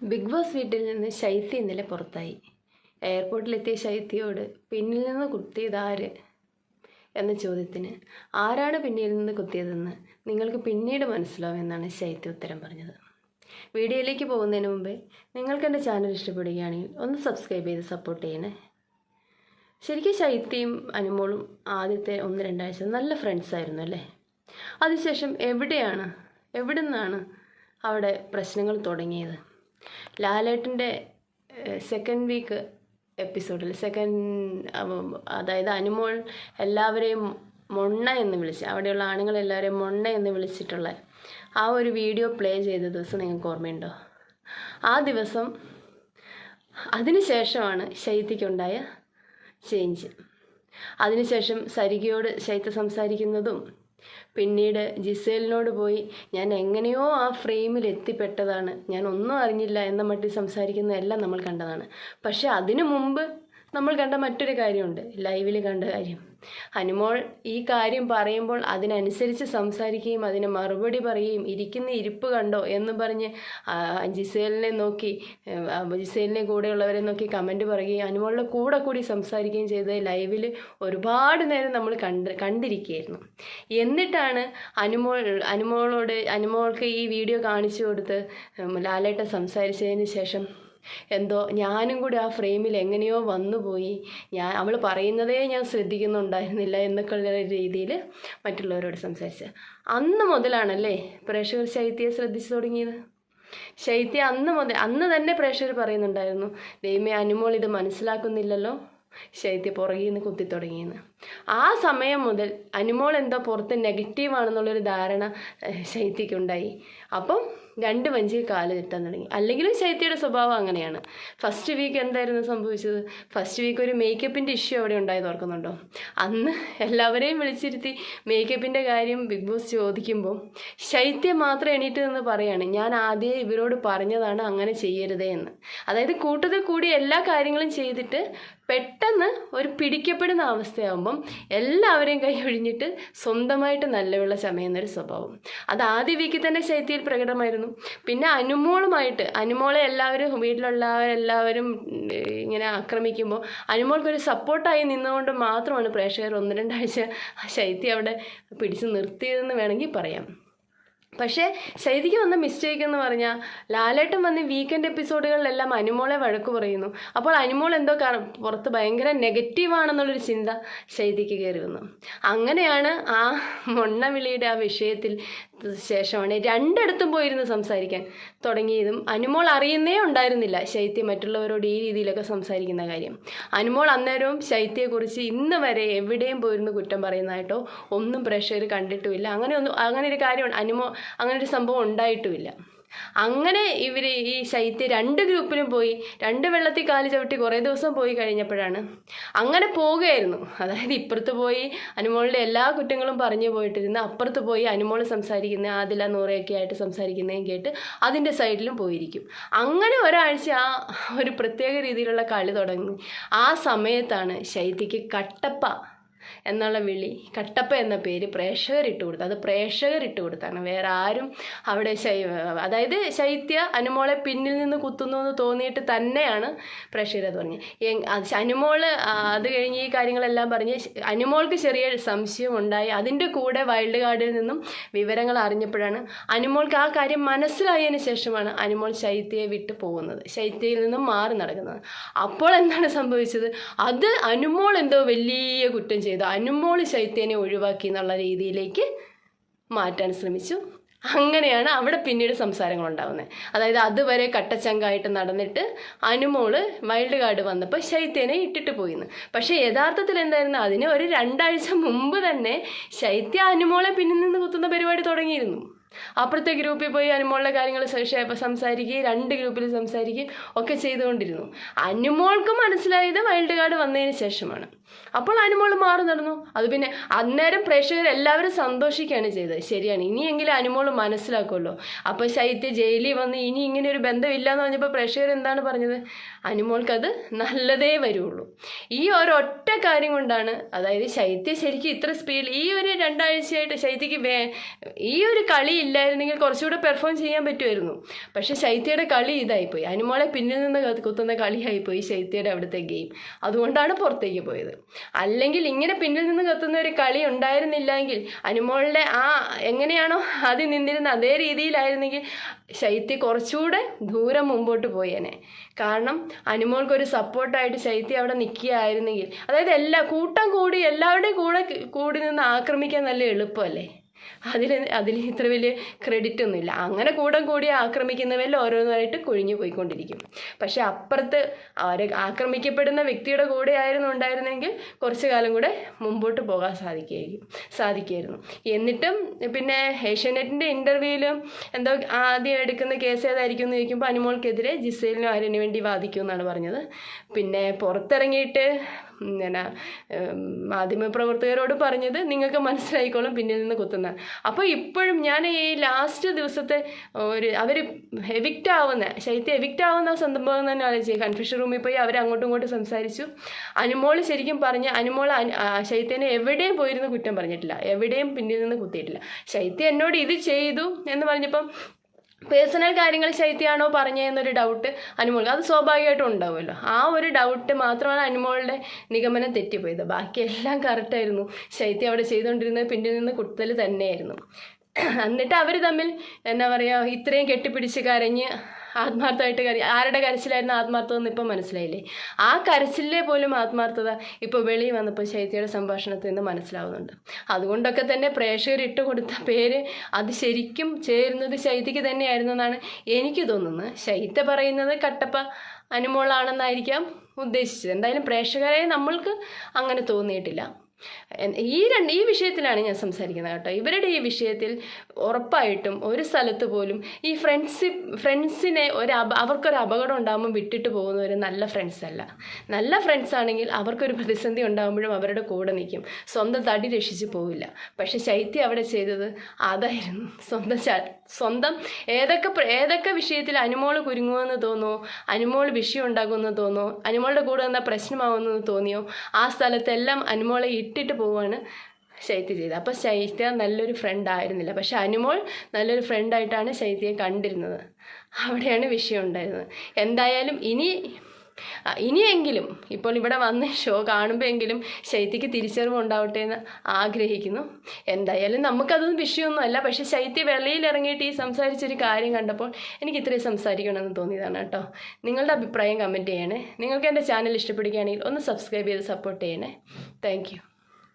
Big boss വീട്ടിൽ നിന്ന് ശൈത്യ ഇന്നലെ പുറത്തായി. എയർപോർട്ടിലെത്തിയ ശൈത്യയോട് പിന്നിൽ നിന്ന് കുത്തിയതാര് എന്ന ചോദ്യത്തിന് ആരാണ് പിന്നിൽ നിന്ന് കുത്തിയതെന്ന് നിങ്ങൾക്ക് പിന്നീട് മനസ്സിലാവുമെന്നാണ് ശൈത്യ ഉത്തരം പറഞ്ഞത്. വീഡിയോയിലേക്ക് പോകുന്നതിന് മുമ്പേ നിങ്ങൾക്ക് എൻ്റെ ചാനൽ ഇഷ്ടപ്പെടുകയാണെങ്കിൽ ഒന്ന് സബ്സ്ക്രൈബ് ചെയ്ത് സപ്പോർട്ട് ചെയ്യണേ. ശരിക്കും ശൈത്യയും അനുമോളും ആദ്യത്തെ 1-2 ആഴ്ച നല്ല ഫ്രണ്ട്സായിരുന്നു അല്ലേ? അതിനുശേഷം എവിടെ നിന്നാണ് അവിടെ പ്രശ്നങ്ങൾ തുടങ്ങിയത്? ലാലേട്ടൻ്റെ സെക്കൻഡ് വീക്ക് എപ്പിസോഡിൽ അതായത് അനുമോൾ എല്ലാവരെയും മൊണ്ണ എന്ന് വിളിച്ച്, അവിടെയുള്ള ആണുങ്ങളെല്ലാവരെയും മൊണ്ണ എന്ന് വിളിച്ചിട്ടുള്ള ആ ഒരു വീഡിയോ പ്ലേ ചെയ്ത ദിവസം നിങ്ങൾക്ക് ഓർമ്മയുണ്ടോ? ആ ദിവസം അതിനുശേഷമാണ് ശൈത്യയ്ക്കുണ്ടായ ചേഞ്ച്. അതിനുശേഷം സരികയോട് ശൈത്യ സംസാരിക്കുന്നതും പിന്നീട് ജിസേലിനോട് പോയി ഞാൻ എങ്ങനെയോ ആ ഫ്രെയിമിൽ എത്തിപ്പെട്ടതാണ്, ഞാൻ ഒന്നും അറിഞ്ഞില്ല എന്ന മട്ടിൽ സംസാരിക്കുന്നതെല്ലാം നമ്മൾ കണ്ടതാണ്. പക്ഷെ അതിനു മുമ്പ് നമ്മൾ കണ്ട മറ്റൊരു കാര്യമുണ്ട്, ലൈവിൽ കണ്ട കാര്യം. അനുമോൾ ഈ കാര്യം പറയുമ്പോൾ അതിനനുസരിച്ച് സംസാരിക്കുകയും അതിന് മറുപടി പറയുകയും ഇരിക്കുന്ന ഇരിപ്പ് കണ്ടോ എന്ന് പറഞ്ഞ് ജിസേലിനെ നോക്കി, ജിസേലിനെ കൂടെയുള്ളവരെ നോക്കി കമൻറ്റ് പറയുകയും അനുമോളുടെ കൂടി സംസാരിക്കുകയും ചെയ്ത് ലൈവിൽ ഒരുപാട് നേരം നമ്മൾ കണ്ടിരിക്കുകയായിരുന്നു. എന്നിട്ടാണ് അനുമോൾക്ക് ഈ വീഡിയോ കാണിച്ചു കൊടുത്ത് ലാലേട്ടൻ സംസാരിച്ചതിന് ശേഷം എന്തോ ഞാനും കൂടി ആ ഫ്രെയിമിൽ എങ്ങനെയോ വന്നുപോയി, അവൾ പറയുന്നതേ ഞാൻ ശ്രദ്ധിക്കുന്നുണ്ടായിരുന്നില്ല എന്നൊക്കെയുള്ള രീതിയിൽ മറ്റുള്ളവരോട് സംസാരിച്ചത്. അന്ന് മുതലാണല്ലേ പ്രേക്ഷകർ ശൈത്യയെ ശ്രദ്ധിച്ചു തുടങ്ങിയത്. ശൈത്യ അന്ന് തന്നെ പ്രേക്ഷകർ പറയുന്നുണ്ടായിരുന്നു, ദൈവമേ അനുമോൾ ഇത് മനസ്സിലാക്കുന്നില്ലല്ലോ, ശൈത്യ പുറകിൽ നിന്ന് കുത്തി തുടങ്ങിയെന്ന്. ആ സമയം മുതൽ അനുമോൾ എന്തോ പുറത്ത് നെഗറ്റീവാണെന്നുള്ളൊരു ധാരണ ശൈത്യക്കുണ്ടായി. അപ്പം 2 വഞ്ചിയിൽ കാല് തെറ്റാൻ തുടങ്ങി. അല്ലെങ്കിലും ശൈത്യയുടെ സ്വഭാവം അങ്ങനെയാണ്. ഫസ്റ്റ് വീക്ക് എന്തായിരുന്നു സംഭവിച്ചത്? ഫസ്റ്റ് വീക്ക് ഒരു മേക്കപ്പിൻ്റെ ഇഷ്യൂ അവിടെ ഉണ്ടായത് ഓർക്കുന്നുണ്ടോ? അന്ന് എല്ലാവരെയും വിളിച്ചിരുത്തി മേക്കപ്പിൻ്റെ കാര്യം ബിഗ് ബോസ് ചോദിക്കുമ്പോൾ ശൈത്യ മാത്രം എണീറ്റ് നിന്ന് പറയാണ്, ഞാൻ ആദ്യമേ ഇവരോട് പറഞ്ഞതാണ് അങ്ങനെ ചെയ്യരുതേ എന്ന്. അതായത് കൂട്ടത്തിൽ കൂടി എല്ലാ കാര്യങ്ങളും ചെയ്തിട്ട് പെട്ടെന്ന് ഒരു പിടിക്കപ്പെടുന്ന അവസ്ഥയാകുമ്പം എല്ലാവരെയും കൈ ഒഴിഞ്ഞിട്ട് സ്വന്തമായിട്ട് നല്ലവെള്ള ചമയുന്നൊരു സ്വഭാവം അത് ആദ്യ വീക്കിൽ തന്നെ ശൈത്യയിൽ പ്രകടമായിരുന്നു. പിന്നെ അനുമോളെ വീട്ടിലുള്ളവരെല്ലാവരും ഇങ്ങനെ ആക്രമിക്കുമ്പോൾ അനുമോൾക്കൊരു സപ്പോർട്ടായി നിന്നുകൊണ്ട് മാത്രമാണ് പ്രേക്ഷകർ 1-2 ആഴ്ച ശൈത്യ അവിടെ പിടിച്ച് നിർത്തിയതെന്ന് വേണമെങ്കിൽ പറയാം. പക്ഷേ ശൈത്യയ്ക്ക് വന്ന മിസ്റ്റേക്ക് എന്ന് പറഞ്ഞാൽ ലാലേട്ടൻ വന്ന് വീക്കെൻഡ് എപ്പിസോഡുകളിലെല്ലാം അനുമോളെ വഴക്ക് പറയുന്നു. അപ്പോൾ അനുമോൾ എന്തോ പുറത്ത് ഭയങ്കര നെഗറ്റീവാണെന്നുള്ളൊരു ചിന്ത ശൈത്യയ്ക്ക് കയറി വന്നു. അങ്ങനെയാണ് ആ മൊണ്ണവിളിയുടെ ആ വിഷയത്തിൽ ശേഷമാണ് 2 പോയിരുന്ന് സംസാരിക്കാൻ തുടങ്ങിയതും. അനുമോൾ അറിയുന്നേ ഉണ്ടായിരുന്നില്ല ശൈത്യ മറ്റുള്ളവരോട് ഈ രീതിയിലൊക്കെ സംസാരിക്കുന്ന കാര്യം. അനുമോൾ അന്നേരവും ശൈത്യയെക്കുറിച്ച് ഇന്ന് വരെ എവിടെയും പോയിരുന്ന് കുറ്റം പറയുന്നതായിട്ടോ ഒന്നും പ്രേക്ഷകർ കണ്ടിട്ടുമില്ല. അങ്ങനെ ഒരു കാര്യം അങ്ങനെ ഒരു സംഭവം ഉണ്ടായിട്ടുമില്ല. അങ്ങനെ ഈ ശൈത്യ 2 ഗ്രൂപ്പിലും പോയി 2 വെള്ളത്തിൽ കാല് ചവിട്ടി കുറേ ദിവസം പോയി കഴിഞ്ഞപ്പോഴാണ് അങ്ങനെ പോവുകയായിരുന്നു. അതായത് ഇപ്പുറത്ത് പോയി അനുമോളുടെ എല്ലാ കുറ്റങ്ങളും പറഞ്ഞു പോയിട്ടിരുന്ന് അപ്പുറത്ത് പോയി അനുമോൾ സംസാരിക്കുന്ന ആദില നൂറയൊക്കെ ആയിട്ട് സംസാരിക്കുന്നതും കേട്ട് അതിൻ്റെ സൈഡിലും പോയിരിക്കും. അങ്ങനെ ഒരാഴ്ച ആ ഒരു പ്രത്യേക രീതിയിലുള്ള കളി തുടങ്ങി. ആ സമയത്താണ് ശൈത്യയ്ക്ക് കട്ടപ്പ എന്നുള്ള വിളി, കട്ടപ്പ എന്ന പേര് പ്രേക്ഷകർ ഇട്ട് കൊടുത്തു. അത് പ്രേക്ഷകർ ഇട്ട് കൊടുത്താണ്, വേറെ ആരും അവിടെ അതായത് ശൈത്യ അനുമോളെ പിന്നിൽ നിന്ന് കുത്തുന്നു എന്ന് തോന്നിയിട്ട് തന്നെയാണ് പ്രേക്ഷകർ അത് പറഞ്ഞത്. അനുമോൾ അത് കഴിഞ്ഞ് ഈ കാര്യങ്ങളെല്ലാം പറഞ്ഞ് അനുമോൾക്ക് ചെറിയ സംശയം ഉണ്ടായി. അതിൻ്റെ കൂടെ വൈൽഡ് കാർഡിൽ നിന്നും വിവരങ്ങൾ അറിഞ്ഞപ്പോഴാണ് അനുമോൾക്ക് ആ കാര്യം മനസ്സിലായതിന് ശേഷമാണ് അനുമോൾ ശൈത്യയെ വിട്ട് പോകുന്നത്, ശൈത്യയിൽ നിന്നും മാറി നടക്കുന്നത്. അപ്പോൾ എന്താണ് സംഭവിച്ചത്? അത് അനുമോൾ എന്തോ വലിയ കുറ്റം ചെയ്തു, അനുമോൾ ശൈത്യനെ ഒഴിവാക്കി എന്നുള്ള രീതിയിലേക്ക് മാറ്റാൻ ശ്രമിച്ചു. അങ്ങനെയാണ് അവിടെ പിന്നീട് സംസാരങ്ങൾ ഉണ്ടാകുന്നത്. അതായത് അതുവരെ കട്ടച്ചങ്കായിട്ട് നടന്നിട്ട് അനുമോള് വൈൽഡ് കാർഡ് വന്നപ്പോൾ ശൈത്യനെ ഇട്ടിട്ട് പോയിന്ന്. പക്ഷേ യഥാർത്ഥത്തിൽ എന്തായിരുന്നു, അതിന് ഒരു 2 ആഴ്ച മുമ്പ് തന്നെ ശൈത്യ അനുമോളെ പിന്നിൽ നിന്ന് കുത്തുന്ന പരിപാടി തുടങ്ങിയിരുന്നു. അപ്പുറത്തെ ഗ്രൂപ്പിൽ പോയി അനുമോളുടെ കാര്യങ്ങൾ സംസാരിക്കുകയും 2 ഗ്രൂപ്പിൽ സംസാരിക്കുകയും ഒക്കെ ചെയ്തുകൊണ്ടിരുന്നു. അനുമോൾക്ക് മനസ്സിലായത് വൈൽഡ് കാർഡ് വന്നതിന് ശേഷമാണ്. അപ്പോൾ അനുമോൾ മാറി നടന്നു. അത് പിന്നെ അന്നേരം പ്രേക്ഷകർ എല്ലാവരും സന്തോഷിക്കുകയാണ് ചെയ്തത്. ശരിയാണ്, ഇനിയെങ്കിലും അനുമോൾ മനസ്സിലാക്കുമല്ലോ. അപ്പോൾ ശൈത്യ ജയിലിൽ വന്ന് ഇനി ഇങ്ങനെ ഒരു ബന്ധമില്ല എന്ന് പറഞ്ഞപ്പോൾ പ്രേക്ഷകർ എന്താണ് പറഞ്ഞത്? അനുമോൾക്കത് നല്ലതേ വരുള്ളൂ. ഈ ഒരൊറ്റ കാര്യം കൊണ്ടാണ്, അതായത് ശൈത്യ ശരിക്കും ഇത്ര സ്പീഡിൽ ഈ ഒരു 2 ആഴ്ചയായിട്ട് ശൈത്യക്ക് ഈ ഒരു കളി ഇല്ലായിരുന്നെങ്കിൽ കുറച്ചുകൂടെ പെർഫോം ചെയ്യാൻ പറ്റുമായിരുന്നു. പക്ഷെ ശൈത്യയുടെ കളി ഇതായിപ്പോയി, അനുമോളെ പിന്നിൽ നിന്ന് കുത്തുന്ന കളിയായിപ്പോയി ശൈത്യയുടെ അവിടുത്തെ ഗെയിം. അതുകൊണ്ടാണ് പുറത്തേക്ക് പോയത്. അല്ലെങ്കിൽ ഇങ്ങനെ പിന്നിൽ നിന്ന് കത്തുന്ന ഒരു കളി ഉണ്ടായിരുന്നില്ലെങ്കിൽ, അനുമോളുടെ എങ്ങനെയാണോ ആദ്യം നിന്നിരുന്ന അതേ രീതിയിലായിരുന്നെങ്കിൽ ശൈത്യ കുറച്ചുകൂടെ ദൂരം മുമ്പോട്ട് പോയേനെ. കാരണം അനുമോൾക്കൊരു സപ്പോർട്ടായിട്ട് ശൈത്യ അവിടെ നിൽക്കുകയായിരുന്നെങ്കിൽ, അതായത് കൂട്ടം കൂടി എല്ലാവരുടെയും കൂടി നിന്ന് ആക്രമിക്കാൻ നല്ല എളുപ്പമല്ലേ. അതിൽ ഇത്ര വലിയ ക്രെഡിറ്റ് ഒന്നുമില്ല. അങ്ങനെ കൂടം കൂടി ആക്രമിക്കുന്നവരിൽ ഓരോന്നായിട്ട് കൊഴിഞ്ഞു പോയിക്കൊണ്ടിരിക്കും. പക്ഷെ അപ്പുറത്ത് ആക്രമിക്കപ്പെടുന്ന വ്യക്തിയുടെ കൂടെ ഉണ്ടായിരുന്നെങ്കിൽ കുറച്ചു കാലം കൂടെ മുമ്പോട്ട് പോകാൻ സാധിക്കുമായിരുന്നു. എന്നിട്ടും പിന്നെ ഏഷ്യാനെറ്റിൻ്റെ ഇൻ്റർവ്യൂവിലും എന്തോ ആദ്യം എടുക്കുന്ന കേസ് ഏതായിരിക്കും എന്ന് ചോദിക്കുമ്പോൾ അനുമോൾക്കെതിരെ ജിസേലിനും ആര്യന് വേണ്ടി വാദിക്കുമെന്നാണ് പറഞ്ഞത്. പിന്നെ പുറത്തിറങ്ങിയിട്ട് മാധ്യമപ്രവർത്തകരോട് പറഞ്ഞത് നിങ്ങൾക്ക് മനസ്സിലായിക്കോളും പിന്നിൽ നിന്ന് കുത്തുന്ന. അപ്പോൾ ഇപ്പോഴും ഞാൻ ഈ ലാസ്റ്റ് ദിവസത്തെ അവർ ശൈത്യ എവിക്റ്റ് ആവുന്ന സംഭവം തന്നെ ആലോചിച്ചു. കൺഫ്യൂഷൻ റൂമിൽ പോയി അവർ അങ്ങോട്ടും ഇങ്ങോട്ടും സംസാരിച്ചു. അനുമോൾ ശരിക്കും അനുമോൾ ശൈത്യനെ എവിടെയും പോയിരുന്ന് കുറ്റം പറഞ്ഞിട്ടില്ല, എവിടെയും പിന്നിൽ നിന്ന് കുത്തിയിട്ടില്ല. ശൈത്യ എന്നോട് ഇത് ചെയ്തു എന്ന് പറഞ്ഞപ്പം പേഴ്സണൽ കാര്യങ്ങൾ ശൈത്യമാണോ പറഞ്ഞതെന്നൊരു ഡൗട്ട് അനുമോൾക്ക് അത് സ്വാഭാവികമായിട്ടും ഉണ്ടാവുമല്ലോ. ആ ഒരു ഡൗട്ട് മാത്രമാണ് അനുമോളുടെ നിഗമനം തെറ്റിപ്പോയത്. ബാക്കിയെല്ലാം കറക്റ്റായിരുന്നു. ശൈത്യ അവിടെ ചെയ്തുകൊണ്ടിരുന്നത് പിന്നിൽ നിന്ന് കുത്തൽ തന്നെയായിരുന്നു. എന്നിട്ട് അവർ തമ്മിൽ ഇത്രയും കെട്ടിപ്പിടിച്ച് കരഞ്ഞ് ആത്മാർത്ഥമായിട്ട് ആരുടെ കരച്ചിലായിരുന്നു ആത്മാർത്ഥത എന്ന് ഇപ്പം മനസ്സിലായില്ലേ. ആ കരച്ചിലെ പോലും ആത്മാർത്ഥത ഇപ്പോൾ വെളിയിൽ വന്നപ്പോൾ ശൈത്യയുടെ സംഭാഷണത്തിൽ നിന്ന് മനസ്സിലാവുന്നുണ്ട്. അതുകൊണ്ടൊക്കെ തന്നെ പ്രേക്ഷകർ ഇട്ട് കൊടുത്ത പേര് അത് ശരിക്കും ചേരുന്നത് ശൈത്യക്ക് തന്നെയായിരുന്നു എന്നാണ് എനിക്ക് തോന്നുന്നത്. ശൈത്യ പറയുന്നത് കട്ടപ്പ അനുമോളാണെന്നായിരിക്കാം ഉദ്ദേശിച്ചത്. എന്തായാലും പ്രേക്ഷകരെ നമ്മൾക്ക് അങ്ങനെ തോന്നിയിട്ടില്ല. ഈ വിഷയത്തിലാണ് ഞാൻ സംസാരിക്കുന്നത് കേട്ടോ. ഇവരുടെ ഈ വിഷയത്തിൽ ഉറപ്പായിട്ടും ഒരു സ്ഥലത്ത് പോലും ഈ ഫ്രണ്ട്സിനെ അവർക്കൊരു അപകടം ഉണ്ടാകുമ്പോൾ വിട്ടിട്ട് പോകുന്ന ഒരു നല്ല ഫ്രണ്ട്സ് അല്ല. നല്ല ഫ്രണ്ട്സ് ആണെങ്കിൽ അവർക്കൊരു പ്രതിസന്ധി ഉണ്ടാകുമ്പോഴും അവരുടെ കൂടെ നിൽക്കും, സ്വന്തം തടി രക്ഷിച്ച് പോവില്ല. പക്ഷെ ശൈത്യ അവിടെ ചെയ്തത് അതായിരുന്നു. സ്വന്തം ഏതൊക്കെ വിഷയത്തിൽ അനുമോള് കുരുങ്ങുമെന്ന് തോന്നുമോ, അനുമോൾ വിഷയം ഉണ്ടാകുമെന്ന് തോന്നുമോ, അനുമോളുടെ കൂടെ വന്ന പ്രശ്നമാവുമെന്ന് തോന്നിയോ, ആ സ്ഥലത്തെല്ലാം അനുമോളെ ഇട്ടിട്ട് പോവുകയാണ് ശൈത്യ ചെയ്തത്. അപ്പോൾ ശൈത്യ നല്ലൊരു ഫ്രണ്ട് ആയിരുന്നില്ല. പക്ഷെ അനുമോൾ നല്ലൊരു ഫ്രണ്ടായിട്ടാണ് ശൈത്യയെ കണ്ടിരുന്നത്. അവിടെയാണ് വിഷയം ഉണ്ടായിരുന്നത്. എന്തായാലും ഇനിയെങ്കിലും ഇപ്പോൾ ഇവിടെ വന്ന് ഷോ കാണുമ്പോഴെങ്കിലും ശൈത്യക്ക് തിരിച്ചറിവ് ഉണ്ടാവട്ടെ എന്ന് ആഗ്രഹിക്കുന്നു. എന്തായാലും നമുക്കതൊന്നും വിഷയമൊന്നുമല്ല. പക്ഷേ ശൈത്യ വെളിയിലിറങ്ങിയിട്ട് ഈ സംസാരിച്ചൊരു കാര്യം കണ്ടപ്പോൾ എനിക്ക് ഇത്രയും സംസാരിക്കണമെന്ന് തോന്നിയതാണ് കേട്ടോ. നിങ്ങളുടെ അഭിപ്രായം കമൻറ്റ് ചെയ്യണേ. നിങ്ങൾക്ക് എൻ്റെ ചാനൽ ഇഷ്ടപ്പെടുകയാണെങ്കിൽ ഒന്ന് സബ്സ്ക്രൈബ് ചെയ്ത് സപ്പോർട്ട് ചെയ്യണേ. Thank you.